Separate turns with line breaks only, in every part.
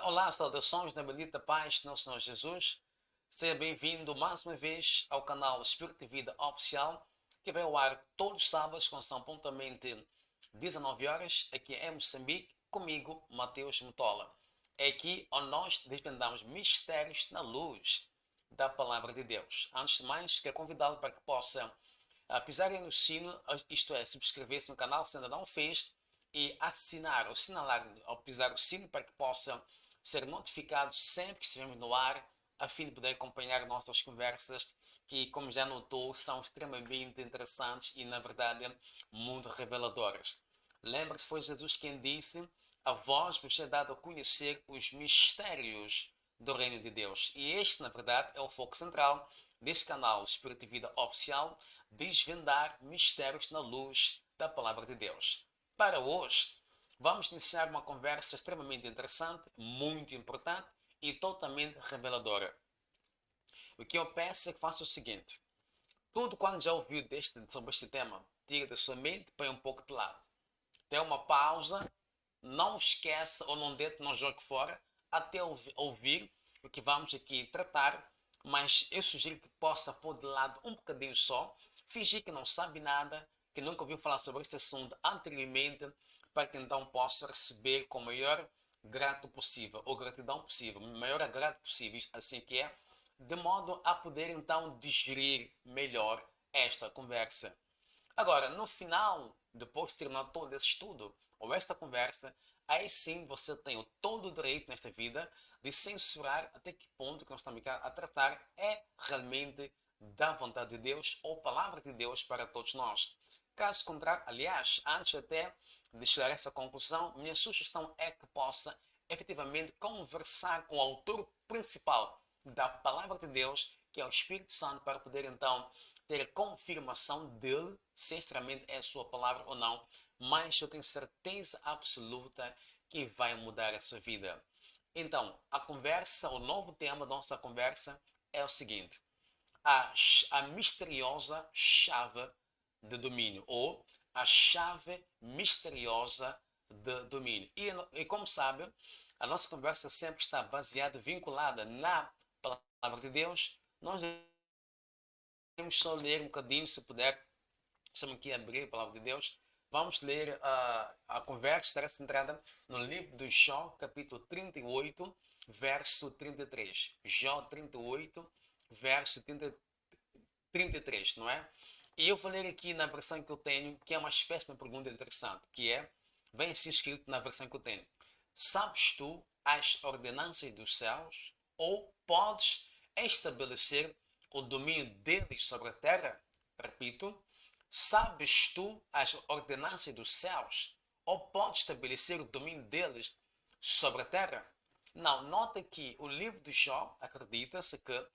Olá, saudações na bendita paz do nosso Senhor Jesus. Seja bem-vindo mais uma vez ao canal Espírito e Vida Oficial, que vai ao ar todos os sábados, quando são pontualmente 19 horas, aqui em Moçambique, comigo, Mateus Mutola. É aqui onde nós desvendamos mistérios na luz da Palavra de Deus. Antes de mais, quero convidá-lo para que possa pisar no sino, isto é, subscrever-se no canal se ainda não fez, e assinar ou sinalar ao pisar o sino para que possa ser notificado sempre que estivermos no ar, a fim de poder acompanhar nossas conversas, que, como já notou, são extremamente interessantes e, na verdade, muito reveladoras. Lembre-se, foi Jesus quem disse: a vós vos é dado a conhecer os mistérios do Reino de Deus. E este, na verdade, é o foco central deste canal Espírito e Vida Oficial, desvendar mistérios na luz da Palavra de Deus. Para hoje, vamos iniciar uma conversa extremamente interessante, muito importante e totalmente reveladora. O que eu peço é que faça o seguinte: tudo quando já ouviu sobre este tema, tire da sua mente e põe um pouco de lado. Dê uma pausa, não esqueça ou não jogue fora, até ouvir o que vamos aqui tratar, mas eu sugiro que possa pôr de lado um bocadinho só, fingir que não sabe nada, que nunca ouviu falar sobre este assunto anteriormente, para que então possa receber com o maior grato possível, ou gratidão possível, o maior agrado possível, assim que é, de modo a poder então digerir melhor esta conversa. Agora, no final, depois de terminar todo esse estudo, ou esta conversa, aí sim você tem o todo o direito nesta vida de censurar até que ponto que nós estamos a tratar é realmente da vontade de Deus ou palavra de Deus para todos nós. Caso contrário, aliás, antes até de chegar a essa conclusão, minha sugestão é que possa efetivamente conversar com o autor principal da palavra de Deus, que é o Espírito Santo, para poder então ter confirmação dele, se extremamente é a sua palavra ou não, mas eu tenho certeza absoluta que vai mudar a sua vida. Então, a conversa, o novo tema da nossa conversa é o seguinte: a misteriosa chave de domínio, ou a chave misteriosa de domínio. E como sabe, a nossa conversa sempre está baseada, vinculada na palavra de Deus. Nós vamos só ler um bocadinho, se puder, estamos aqui a abrir a palavra de Deus. Vamos ler a conversa, estará centrada no livro de Jó, capítulo 38, verso 33. Jó 38, verso 33, não é? E eu vou ler aqui na versão que eu tenho, que é uma espécie de uma pergunta interessante, que é, vem assim escrito na versão que eu tenho: sabes tu as ordenanças dos céus? Ou podes estabelecer o domínio deles sobre a terra? Repito, sabes tu as ordenanças dos céus? Ou podes estabelecer o domínio deles sobre a terra? Não, nota que o livro de Jó acredita-se que,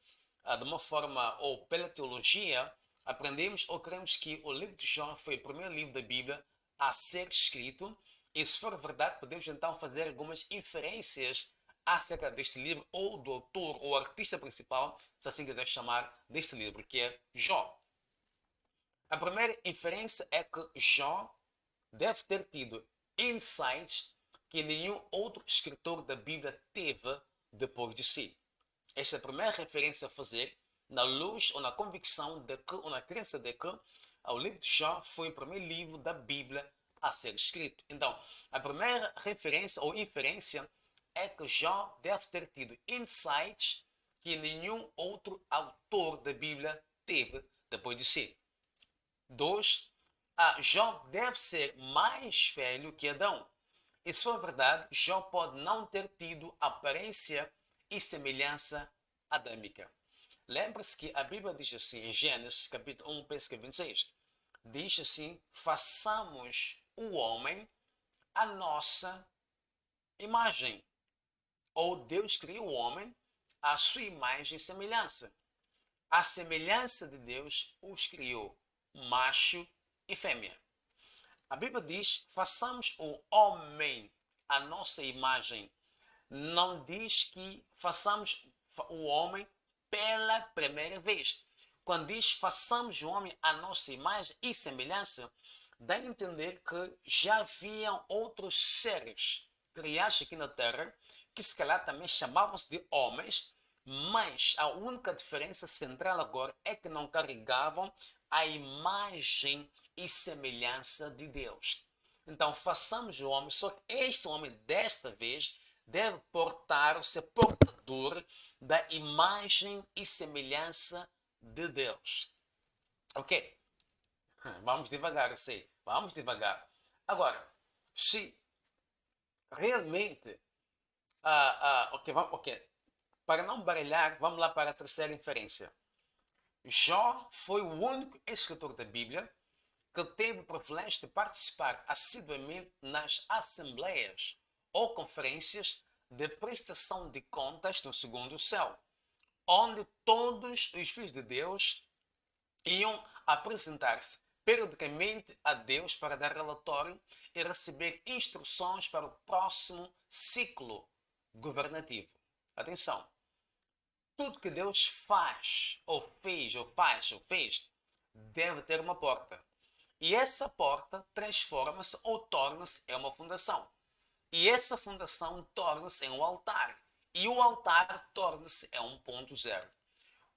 de uma forma ou pela teologia, aprendemos ou cremos que o livro de Jó foi o primeiro livro da Bíblia a ser escrito, e se for verdade, podemos então fazer algumas inferências acerca deste livro, ou do autor ou artista principal, se assim quiser chamar, deste livro, que é Jó. A primeira inferência é que Jó deve ter tido insights que nenhum outro escritor da Bíblia teve depois de si. Esta é a primeira referência a fazer, na luz ou na convicção de que, ou na crença de que, o livro de Jó foi o primeiro livro da Bíblia a ser escrito. Então, a primeira referência ou inferência é que Jó deve ter tido insights que nenhum outro autor da Bíblia teve depois de si. 2. Jó deve ser mais velho que Adão. E se for verdade, Jó pode não ter tido aparência e semelhança adâmica. Lembre-se que a Bíblia diz assim, em Gênesis, capítulo 1, penso que é 26, diz assim: façamos o homem a nossa imagem. Ou Deus criou o homem à sua imagem e semelhança. A semelhança de Deus os criou, macho e fêmea. A Bíblia diz: façamos o homem a nossa imagem. Não diz que façamos o homem pela primeira vez. Quando diz façamos o homem a nossa imagem e semelhança, dá a entender que já haviam outros seres criados aqui na Terra, que se calhar também chamavam-se de homens, mas a única diferença central agora é que não carregavam a imagem e semelhança de Deus. Então façamos o homem, só que este homem desta vez deve portar, ser portador da imagem e semelhança de Deus. Ok? Vamos devagar, eu sei. Vamos devagar. Agora, se realmente. Ok. Para não baralhar, vamos lá para a terceira inferência. Jó foi o único escritor da Bíblia que teve o privilégio de participar assiduamente nas assembleias ou conferências de prestação de contas no segundo céu, onde todos os filhos de Deus iam apresentar-se periodicamente a Deus para dar relatório e receber instruções para o próximo ciclo governativo. Atenção! Tudo que Deus faz, ou fez, deve ter uma porta. E essa porta transforma-se ou torna-se em uma fundação. E essa fundação torna-se em um altar. E o altar torna-se em um ponto zero.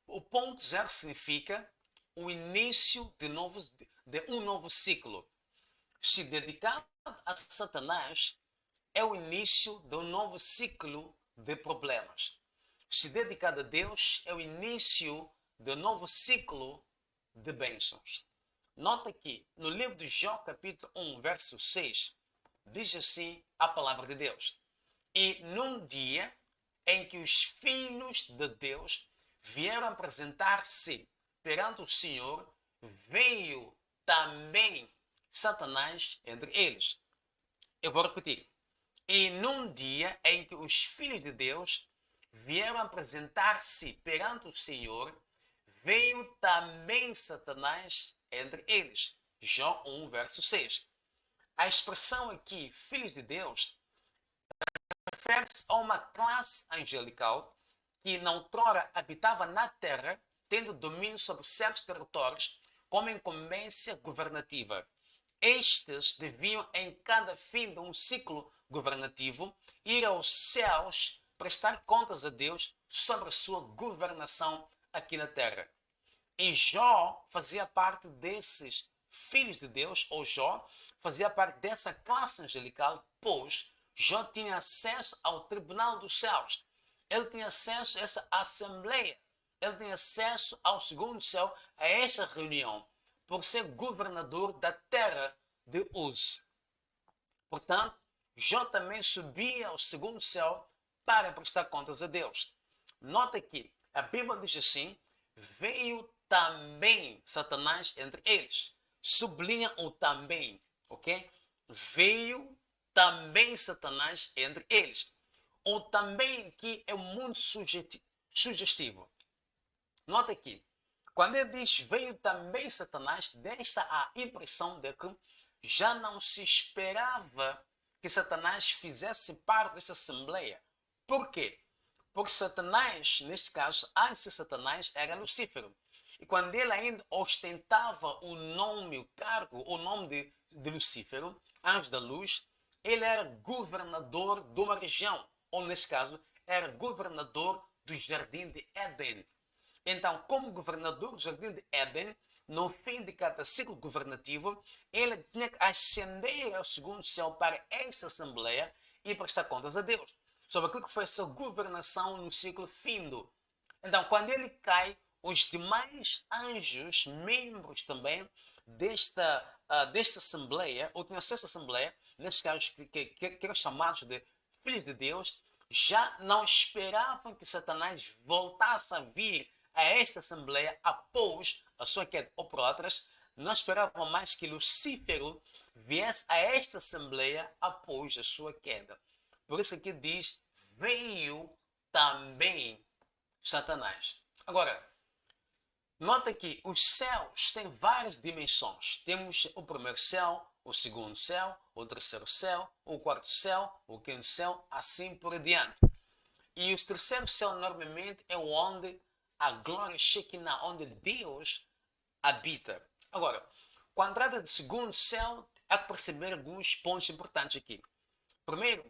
O ponto zero significa o início de um novo ciclo. Se dedicado a Satanás, é o início de um novo ciclo de problemas. Se dedicado a Deus, é o início de um novo ciclo de bênçãos. Nota que no livro de Jó, capítulo 1, verso 6, diz assim a palavra de Deus. E num dia em que os filhos de Deus vieram apresentar-se perante o Senhor, veio também Satanás entre eles. Eu vou repetir. E num dia em que os filhos de Deus vieram apresentar-se perante o Senhor, veio também Satanás entre eles. Jó 1, verso 6. A expressão aqui, filhos de Deus, refere-se a uma classe angelical que noutrora habitava na terra, tendo domínio sobre certos territórios, como incumbência governativa. Estes deviam, em cada fim de um ciclo governativo, ir aos céus prestar contas a Deus sobre a sua governação aqui na terra. E Jó fazia parte desses filhos de Deus, ou Jó fazia parte dessa classe angelical, pois Jó tinha acesso ao tribunal dos céus. Ele tinha acesso a essa assembleia. Ele tinha acesso ao segundo céu, a esta reunião, por ser governador da terra de Uz. Portanto, Jó também subia ao segundo céu para prestar contas a Deus. Nota que a Bíblia diz assim, veio também Satanás entre eles. Sublinha o também, ok? Veio também Satanás entre eles. O também aqui é muito sugestivo. Nota aqui, quando ele diz veio também Satanás, deixa a impressão de que já não se esperava que Satanás fizesse parte dessa assembleia. Por quê? Porque Satanás, neste caso, antes de Satanás, era Lucífero. E quando ele ainda ostentava o nome, o cargo, o nome de Lucífero, anjo da luz, ele era governador de uma região, ou neste caso, era governador do Jardim de Éden. Então, como governador do Jardim de Éden, no fim de cada ciclo governativo, ele tinha que ascender ao segundo céu para essa assembleia e prestar contas a Deus sobre aquilo que foi a sua governação no ciclo findo. Então, quando ele cai, os demais anjos, membros também desta assembleia, ou tinham acesso à assembleia, nesses casos que eram chamados de filhos de Deus, já não esperavam que Satanás voltasse a vir a esta assembleia após a sua queda, ou por outras, não esperavam mais que Lucífero viesse a esta assembleia após a sua queda. Por isso aqui diz, veio também Satanás. Agora, nota que os céus têm várias dimensões. Temos o primeiro céu, o segundo céu, o terceiro céu, o quarto céu, o quinto céu, assim por diante. E o terceiro céu normalmente é onde a glória Shekinah, onde Deus habita. Agora, quando trata de segundo céu, há que perceber alguns pontos importantes aqui. Primeiro,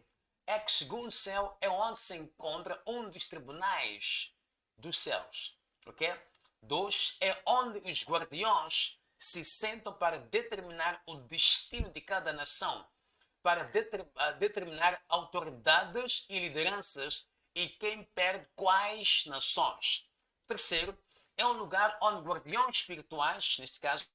é que o segundo céu é onde se encontra um dos tribunais dos céus. Ok? 2 é onde os guardiões se sentam para determinar o destino de cada nação, para determinar autoridades e lideranças e quem perde quais nações. Terceiro, é um lugar onde guardiões espirituais, neste caso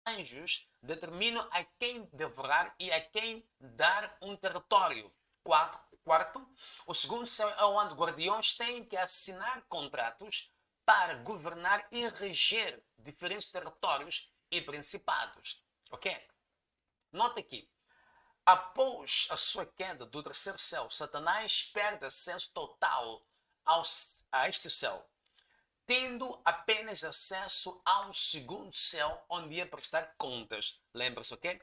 anjos, determinam a quem devorar e a quem dar um território. Quarto, o segundo céu é onde guardiões têm que assinar contratos para governar e reger diferentes territórios e principados. Ok? Nota aqui, após a sua queda do terceiro céu, Satanás perde acesso total a este céu, tendo apenas acesso ao segundo céu, onde ia prestar contas. Lembra-se, ok?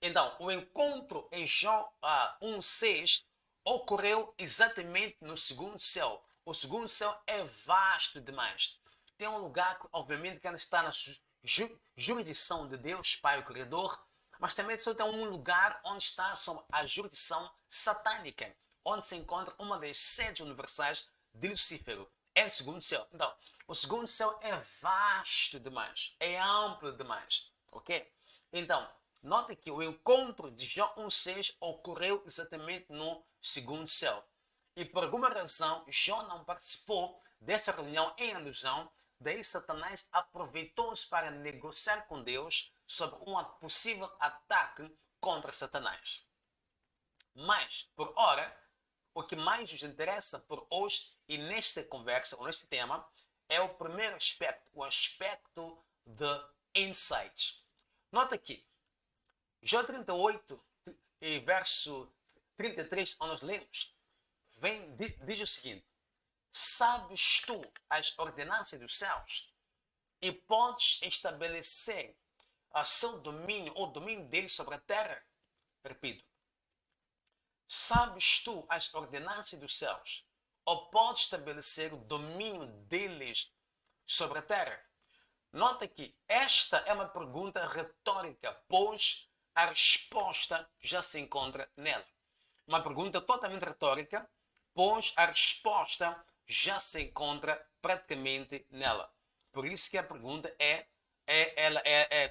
Então, o encontro em Jó 1,6 ocorreu exatamente no segundo céu. O segundo céu é vasto demais. Tem um lugar, obviamente, que ainda está na jurisdição de Deus, Pai, o Criador, mas também tem um lugar onde está a jurisdição satânica, onde se encontra uma das sedes universais de Lucífero. É o segundo céu. Então, o segundo céu é vasto demais, é amplo demais, ok? Então, note que o encontro de Jó 1,6 ocorreu exatamente no segundo céu. E por alguma razão, Jó não participou dessa reunião em alusão, daí Satanás aproveitou-se para negociar com Deus sobre um possível ataque contra Satanás. Mas, por ora, o que mais nos interessa por hoje e nesta conversa, ou neste tema, é o primeiro aspecto, o aspecto de insights. Nota aqui, Jó 38 e verso 33, onde nós lemos, diz o seguinte: sabes tu as ordenanças dos céus e podes estabelecer a seu domínio, ou domínio dele sobre a terra? Repito, sabes tu as ordenanças dos céus ou podes estabelecer o domínio deles sobre a terra? Nota que esta é uma pergunta retórica, pois a resposta já se encontra nela. Uma pergunta totalmente retórica, pois a resposta já se encontra praticamente nela. Por isso que a pergunta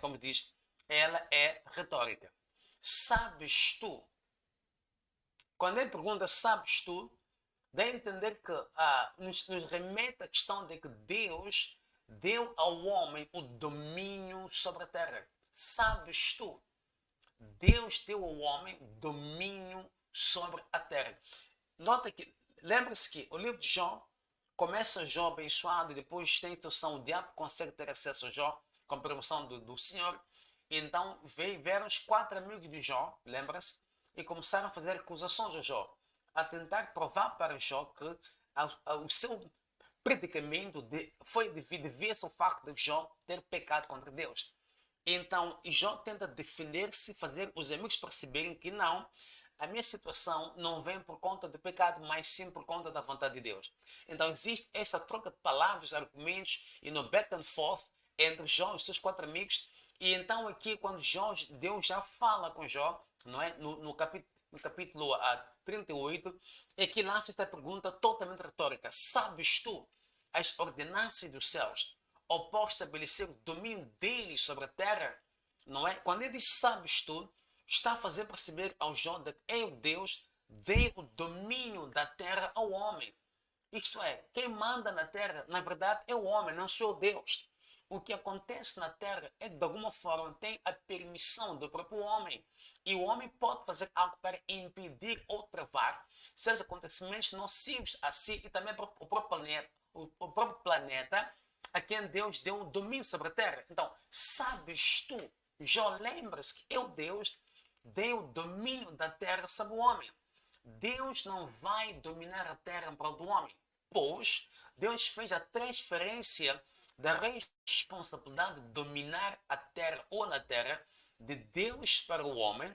como diz, ela é retórica. Sabes tu? Quando ele pergunta sabes tu, dá a entender que nos remete à questão de que Deus deu ao homem o domínio sobre a terra. Sabes tu? Deus deu ao homem domínio sobre a terra. Nota que, lembre-se que o livro de Jó começa Jó abençoado e depois tem a situação, o diabo consegue ter acesso a Jó com a permissão do Senhor. Então vieram os 4 amigos de Jó, lembra-se, e começaram a fazer acusações a Jó, a tentar provar para Jó que o seu predicamento devia-se ao facto de Jó ter pecado contra Deus. Então, Jó tenta defender-se, fazer os amigos perceberem que não, a minha situação não vem por conta do pecado, mas sim por conta da vontade de Deus. Então, existe essa troca de palavras, argumentos e no back and forth entre Jó e os seus 4 amigos. E então, aqui, quando Deus já fala com Jó, não é? No capítulo 38, é que lança esta pergunta totalmente retórica: sabes tu as ordenanças dos céus? Ou podes estabelecer o domínio deles sobre a terra? Não é? Quando ele diz sabes tu, está a fazer perceber ao Jó que eu, Deus, dei o domínio da terra ao homem. Isto é, quem manda na terra, na verdade, é o homem, não sou Deus. O que acontece na terra é, de alguma forma, tem a permissão do próprio homem. E o homem pode fazer algo para impedir ou travar seus acontecimentos nocivos a si e também para o próprio planeta a quem Deus deu um domínio sobre a terra. Então, sabes tu, Jó, lembra-se que eu, Deus, dei o domínio da terra sobre o homem. Deus não vai dominar a terra em prol do homem, pois Deus fez a transferência da responsabilidade de dominar a terra ou na terra de Deus para o homem,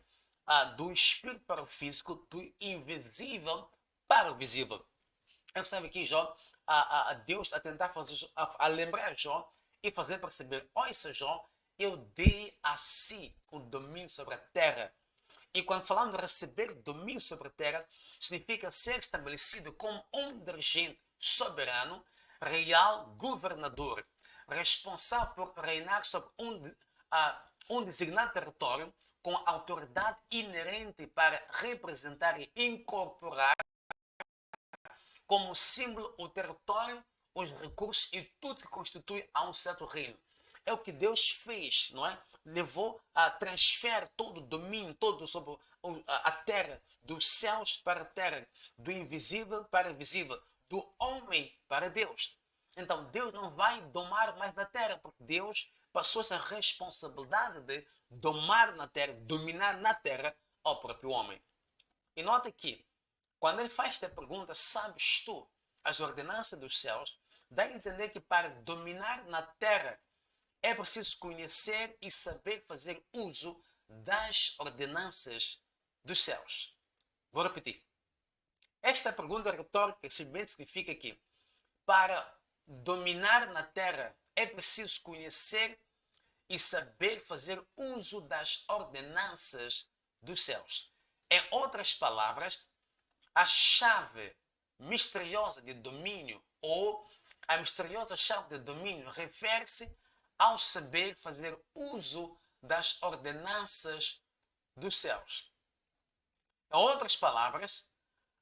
do espírito para o físico, do invisível para o visível. Eu estava aqui, Jó, a Deus a tentar fazer, a lembrar Jó e fazer perceber: olha, Jó, eu dei a si o domínio sobre a terra. E quando falamos de receber domínio sobre a terra, significa ser estabelecido como um dirigente soberano, real, governador, responsável por reinar sobre um designado território com autoridade inerente para representar e incorporar como símbolo o território, os recursos e tudo que constitui a um certo reino. É o que Deus fez, não é? Levou a transferir todo o domínio, todo sobre a terra, dos céus para a terra, do invisível para o visível, do homem para Deus. Então Deus não vai domar mais na terra, porque Deus passou essa responsabilidade de domar na terra, dominar na terra ao próprio homem. E nota que, quando ele faz esta pergunta, sabes tu as ordenanças dos céus, dá a entender que para dominar na terra é preciso conhecer e saber fazer uso das ordenanças dos céus. Vou repetir. Esta pergunta retórica simplesmente significa que para dominar na terra é preciso conhecer e saber fazer uso das ordenanças dos céus. Em outras palavras, a chave misteriosa de domínio ou a misteriosa chave de domínio refere-se ao saber fazer uso das ordenanças dos céus. Em outras palavras,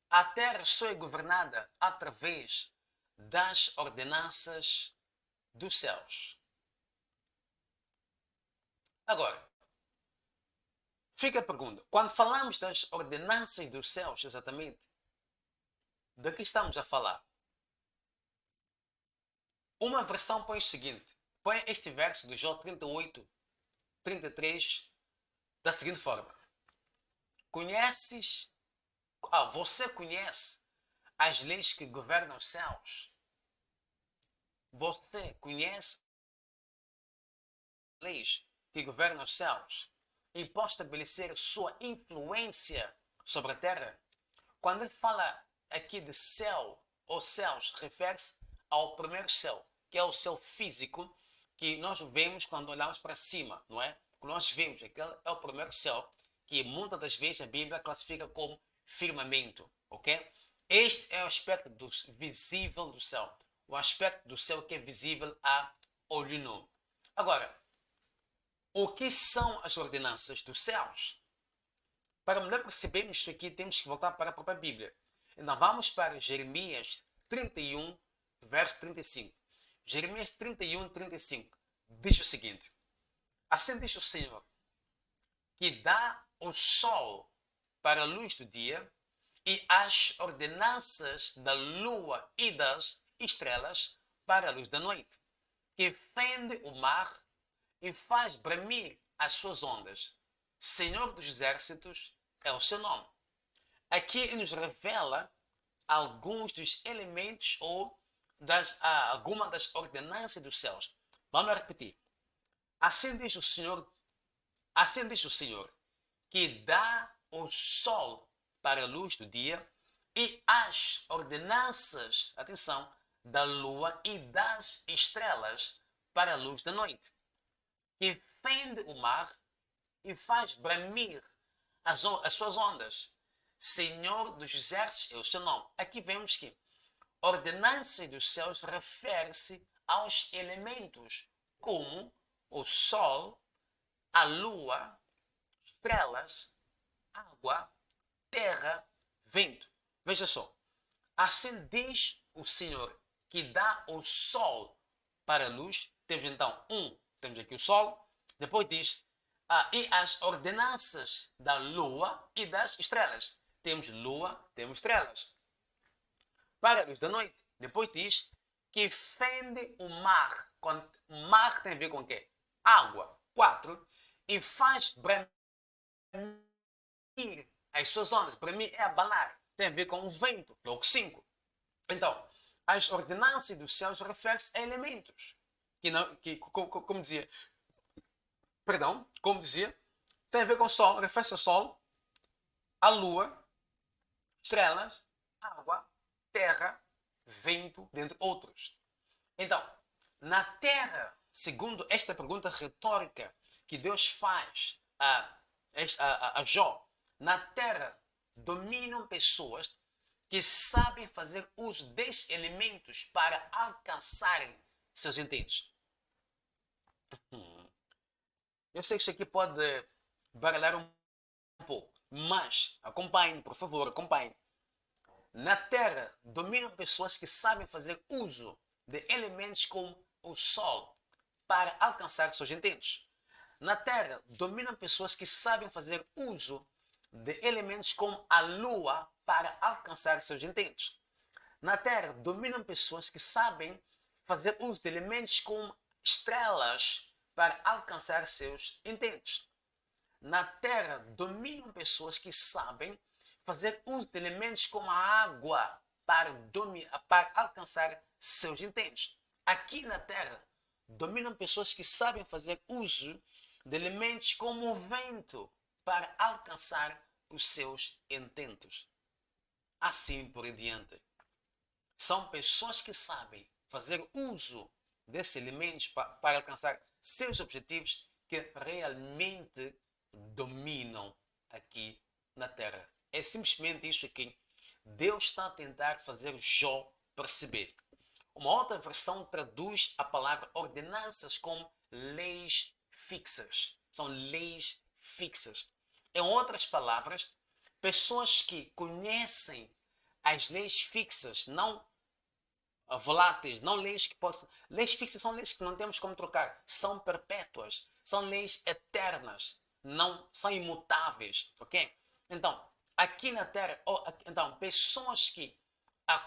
a terra só é governada através das ordenanças dos céus. Agora, fica a pergunta, quando falamos das ordenanças dos céus, exatamente, de que estamos a falar? Uma versão põe o seguinte, põe este verso do Jó 38, 33, da seguinte forma. Você conhece as leis que governam os céus? Você conhece as leis que governam os céus? E pode estabelecer sua influência sobre a terra? Quando ele fala aqui de céu ou céus, refere-se ao primeiro céu, que é o céu físico que nós vemos quando olhamos para cima, não é? Que nós vemos, aquele é o primeiro céu, que muitas das vezes a Bíblia classifica como firmamento, ok? Este é o aspecto visível do céu, o aspecto do céu que é visível a olho nu. Agora, o que são as ordenanças dos céus? Para melhor percebermos isso aqui, temos que voltar para a própria Bíblia. Então vamos para Jeremias 31, verso 35. Jeremias 31, 35 diz o seguinte: assim diz o Senhor, que dá o sol para a luz do dia e as ordenanças da lua e das estrelas para a luz da noite, que fende o mar e faz bramir as suas ondas. Senhor dos exércitos é o seu nome. Aqui ele nos revela alguns dos elementos ou alguma das ordenanças dos céus. Vamos repetir. Assim diz o Senhor, que dá o sol para a luz do dia e as ordenanças, atenção, da lua e das estrelas para a luz da noite, que fende o mar e faz bramir as suas ondas. Senhor dos exércitos é o seu nome. Aqui vemos que ordenança dos céus refere-se aos elementos como o sol, a lua, estrelas, água, terra, vento. Veja só. Assim diz o Senhor que dá o sol para a luz. Temos então temos aqui o sol. Depois diz, e as ordenanças da lua e das estrelas. Temos lua, temos estrelas. Para a luz da noite. Depois diz que fende o mar. O mar tem a ver com o quê? Água. 4. E faz bramir as suas ondas. Bramir é abalar. Tem a ver com o vento. Logo 5. Então, as ordenanças dos céus referem-se a elementos. Como dizia, tem a ver com o sol. Refere-se ao sol, a lua, estrelas, água, terra, vento, dentre outros. Então, na terra, segundo esta pergunta retórica que Deus faz a Jó, Na Terra dominam pessoas que sabem fazer uso destes elementos para alcançarem seus intentos. Eu sei que isso aqui pode baralhar um pouco, mas acompanhe, por favor, acompanhe. Na Terra dominam pessoas que sabem fazer uso de elementos como o Sol para alcançar seus intentos. Na Terra dominam pessoas que sabem fazer uso de elementos como a Lua para alcançar seus intentos. Na Terra dominam pessoas que sabem fazer uso de elementos como estrelas para alcançar seus intentos. Na Terra dominam pessoas que sabem fazer uso de elementos como a água para alcançar seus intentos. Aqui na Terra dominam pessoas que sabem fazer uso de elementos como o vento para alcançar os seus intentos. Assim por diante. São pessoas que sabem fazer uso desses elementos para alcançar seus objetivos que realmente dominam aqui na Terra. É simplesmente isso que Deus está a tentar fazer Jó perceber. Uma outra versão traduz a palavra ordenanças como leis fixas. São leis fixas. Em outras palavras, pessoas que conhecem as leis fixas, não voláteis, não leis que possam. Leis fixas são leis que não temos como trocar, são perpétuas, são leis eternas, não são imutáveis, ok? Então, aqui na Terra, então, pessoas que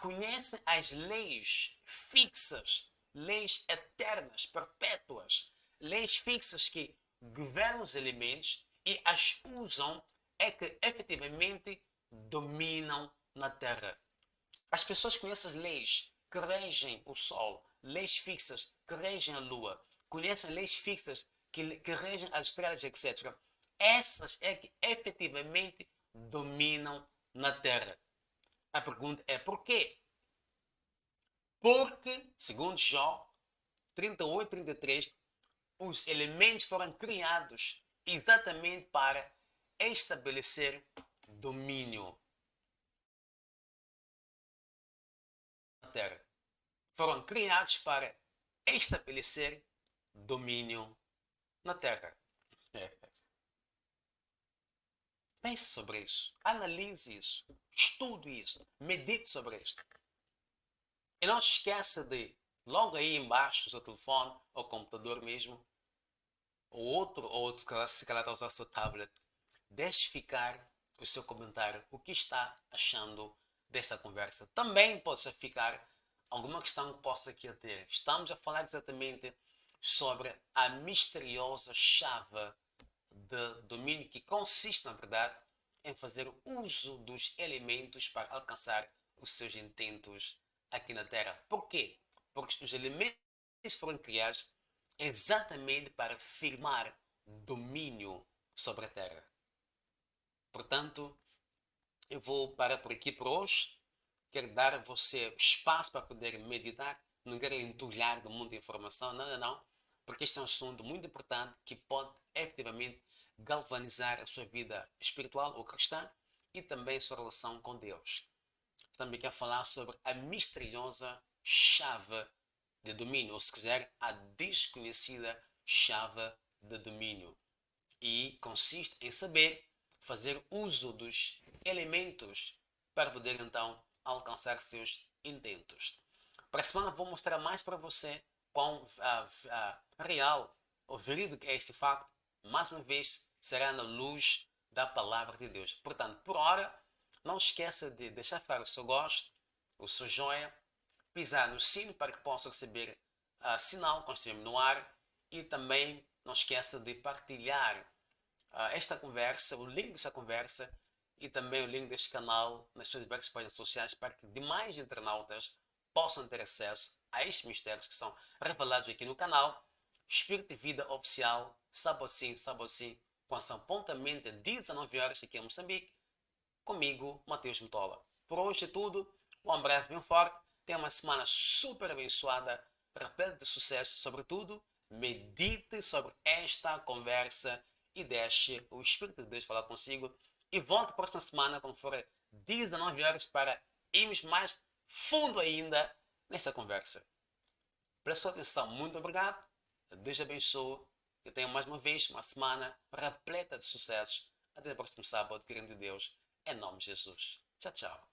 conhecem as leis fixas, leis eternas, perpétuas, leis fixas que governam os elementos e as usam, é que efetivamente dominam na Terra. As pessoas conhecem as leis que regem o Sol, leis fixas que regem a Lua, conhecem leis fixas que regem as estrelas, etc. Essas é que efetivamente dominam na Terra. A pergunta é por quê? Porque, segundo Jó 38, 33, os elementos foram criados exatamente para estabelecer domínio na Terra. Foram criados para estabelecer domínio na Terra. Pense sobre isso, analise isso, estude isso, medite sobre isso. E não se esqueça de, logo aí embaixo do seu telefone ou computador mesmo, ou se calhar está a usar o seu tablet, deixe ficar o seu comentário, o que está achando desta conversa. Também pode ficar alguma questão que possa aqui ter. Estamos a falar exatamente sobre a misteriosa chave de domínio que consiste, na verdade, em fazer uso dos elementos para alcançar os seus intentos aqui na Terra. Por quê? Porque os elementos foram criados exatamente para firmar domínio sobre a Terra. Portanto, eu vou parar por aqui por hoje. Quero dar a você espaço para poder meditar. Não quero entulhar do mundo de informação, não. Porque este é um assunto muito importante que pode efetivamente galvanizar a sua vida espiritual ou cristã e também a sua relação com Deus. Também quero falar sobre a misteriosa chave de domínio, ou se quiser, a desconhecida chave de domínio. E consiste em saber fazer uso dos elementos para poder então alcançar seus intentos. Para a semana vou mostrar mais para você quão real ou verídico é este facto. Mais uma vez, será na luz da palavra de Deus. Portanto, por hora, não esqueça de deixar ficar o seu gosto, o seu joinha, pisar no sino para que possa receber sinal quando estivermos no ar e também não esqueça de partilhar esta conversa, o link dessa conversa e também o link deste canal nas suas diversas páginas sociais para que demais internautas possam ter acesso a estes mistérios que são revelados aqui no canal Espírito e Vida Oficial, sábado sim, com ação prontamente 19 horas aqui em Moçambique, comigo, Mateus Mutola. Por hoje é tudo, um abraço bem forte, tenha uma semana super abençoada, repleto de sucesso, sobretudo, medite sobre esta conversa e deixe o Espírito de Deus falar consigo E volto próxima semana, quando for 19 horas, para irmos mais fundo ainda nessa conversa. Pela sua atenção, muito obrigado. Deus abençoe. Que tenha mais uma vez uma semana repleta de sucessos. Até o próximo sábado, querendo Deus. Em nome de Jesus. Tchau, tchau.